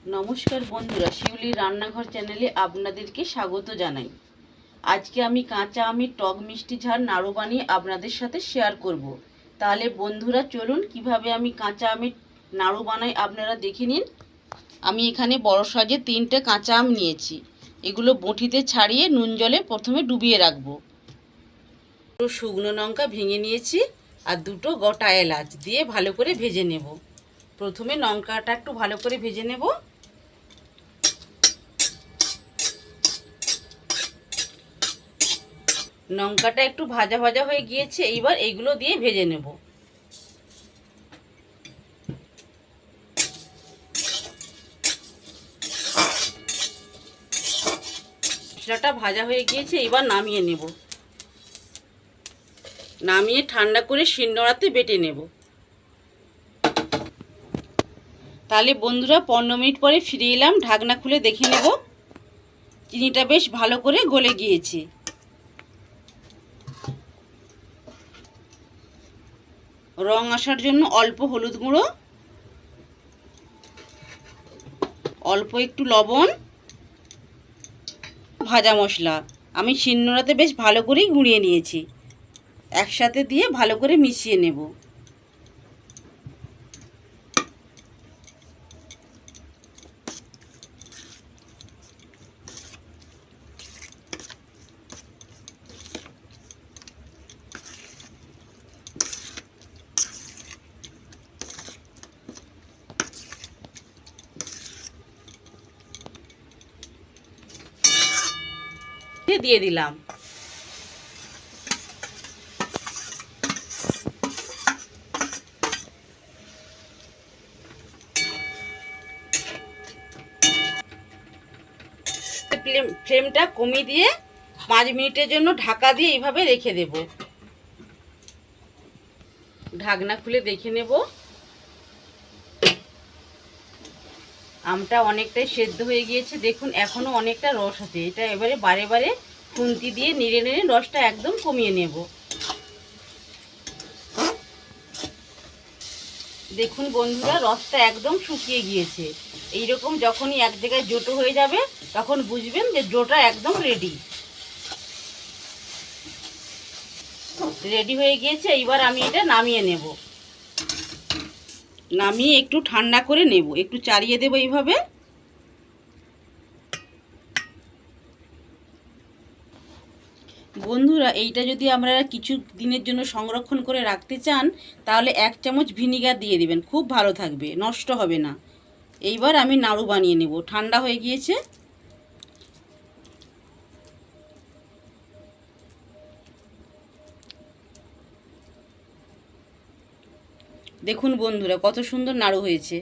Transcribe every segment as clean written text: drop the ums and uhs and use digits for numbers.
নমস্কার বন্ধুরা, শিউলির রান্নাঘর চ্যানেলে আপনাদেরকে স্বাগত জানাই। আজকে আমি কাঁচা আমের টক মিষ্টি ঝাল নাড়ু বানিয়ে আপনাদের সাথে শেয়ার করব। তাহলে বন্ধুরা চলুন কিভাবে আমি কাঁচা আমের নাড়ু বানাই আপনারা দেখে নিন। আমি এখানে বড় সাইজের 3টে কাঁচা আম নিয়েছি। এগুলো বঁটিতে ছাড়িয়ে নুন জলে প্রথমে ডুবিয়ে রাখবো। দুটো শুকনো লঙ্কা ভেঙে নিয়েছি আর 2টো গোটা এলাচ দিয়ে ভালো করে ভেজে নেব। প্রথমে লঙ্কাটা একটু ভালো করে ভেজে নেব। লঙ্কাটা একটু ভাজা ভাজা হয়ে গিয়েছে, এইবার এইগুলো দিয়ে ভেজে নেব। মশলাটা ভাজা হয়ে গিয়েছে, এবার নামিয়ে নেব। নামিয়ে ঠান্ডা করে শিলনোড়াতে বেটে নেব। তাহলে বন্ধুরা 15 মিনিট পরে ফিরে এলাম। ঢাকনা খুলে দেখে নেব। চিনিটা বেশ ভালো করে গলে গিয়েছে। রং আসার জন্য অল্প হলুদ গুঁড়ো, অল্প একটু লবণ, ভাজা মশলা আমি শিলনোড়াতে বেশ ভালো করেই গুঁড়িয়ে নিয়েছি। একসাথে দিয়ে ভালো করে মিশিয়ে নেব। দিয়ে দিলাম। ফ্লেমটা কমিয়ে দিয়ে 5 মিনিটের জন্য ঢাকা দিয়ে এইভাবে রেখে দেব। ঢাকনা খুলে দেখে নেব। আমটা অনেকটাই সেদ্ধ হয়ে গিয়েছে, দেখুন এখনো অনেকটা রস আছে। এটা এবারে বারে বারে খুন্তি দিয়ে নেড়ে নেড়ে রসটা একদম কমিয়ে নেব। দেখুন বন্ধুরা, রসটা একদম শুকিয়ে গিয়েছে। এইরকম যখনই এক জায়গায় জোটো হয়ে যাবে তখন বুঝবেন যে ডোটা একদম রেডি হয়ে গিয়েছে। এইবার আমি এটা নামিয়ে নেব। নামিয়ে একটু ঠান্ডা করে নেব, একটু চাড়িয়ে দেব এইভাবে। বন্ধুরা, এইটা যদি আপনারা কিছু দিনের জন্য সংরক্ষণ করে রাখতে চান তাহলে 1 চামচ ভিনিগার দিয়ে দিবেন, খুব ভালো থাকবে, নষ্ট হবে না। এইবার আমি নাড়ু বানিয়ে নেব। ঠান্ডা হয়ে গিয়েছে। দেখুন বন্ধুরা, কত সুন্দর নাড়ু হয়েছে।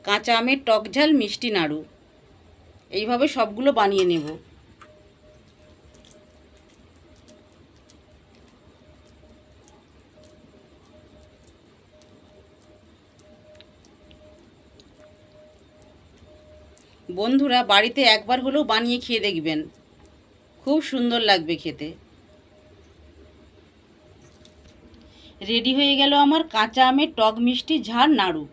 কাঁচা আমের টক ঝাল মিষ্টি নাড়ু। এইভাবে সবগুলো বানিয়ে নেব। বন্ধুরা, বাড়িতে একবার হলেও বানিয়ে খেয়ে দেখবেন, খুব সুন্দর লাগবে খেতে। রেডি হয়ে গেল আমার কাঁচা আমের টক মিষ্টি ঝাল নাড়ু।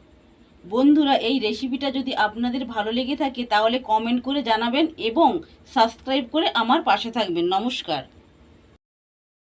বন্ধুরা, এই রেসিপিটা যদি আপনাদের ভালো লেগে থাকে তাহলে কমেন্ট করে জানাবেন এবং সাবস্ক্রাইব করে আমার পাশে থাকবেন। নমস্কার।